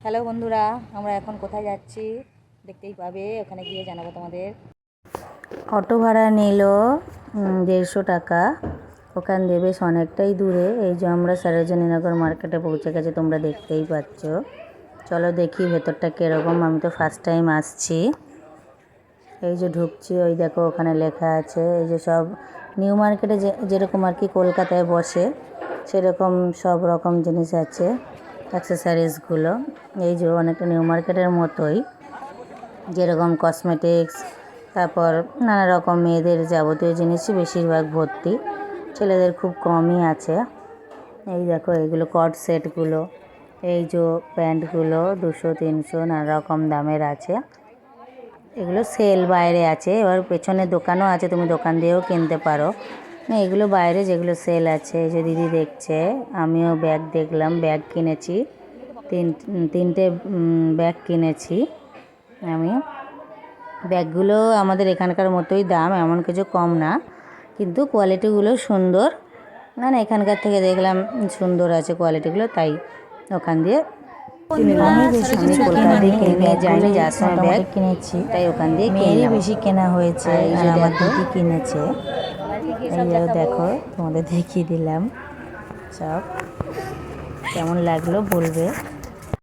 Hello বন্ধুরা, আমরা এখন কোথায় যাচ্ছি দেখতেই পাবে, ওখানে গিয়ে জানাবো তোমাদের। অটো ভাড়া নিল 150 টাকা। ওখান দিয়ে বেশ অনেকটাই দূরে। এই যে আমরা সরোজিনীনগর মার্কেটে পৌঁছে গেছি, তোমরা দেখতেই পাচ্ছ। চলো দেখি ভেতরটা কীরকম। আমি তো ফার্স্ট টাইম আসছি। এই যে ঢুকছি, ওই দেখো ওখানে লেখা আছে। এই যে সব নিউ মার্কেটে যেরকম আর কি কলকাতায় বসে, সেরকম সব রকম জিনিস আছে, অ্যাক্সেসরিজগুলো। এই যে অনেকটা নিউ মার্কেটের মতোই, যেরকম কসমেটিক্স, তারপর নানা রকম মেয়েদের যাবতীয় জিনিসই বেশিরভাগ ভর্তি। ছেলেদের খুব কমই আছে। এই দেখো এগুলো কট সেটগুলো, এই যে প্যান্টগুলো 200-300 নানা রকম দামের আছে। এগুলো সেল বাইরে আছে। এবার পেছনে দোকানও আছে, তুমি দোকান দিয়েও কিনতে পারো। এগুলো বাইরে যেগুলো সেল আছে। এই যে দিদি দেখছে, আমিও ব্যাগ দেখলাম, ব্যাগ কিনেছি। তিনটে ব্যাগ কিনেছি আমি। ব্যাগগুলো আমাদের এখানকার মতোই দাম, এমন কিছু কম না, কিন্তু কোয়ালিটিগুলো সুন্দর। না না, এখানকার থেকে দেখলাম সুন্দর আছে কোয়ালিটিগুলো, তাই ওখান দিয়ে আমি কলকাতা দিয়ে কিনে যাইনি, যার সময় ব্যাগ কিনেছি তাই ওখান দিয়ে মেয়েরই বেশি কেনা হয়েছে। এই যে আমার দিদি কিনেছে। এই দেখো তোমাদের দেখিয়ে দিলাম সব। কেমন লাগলো বলবে।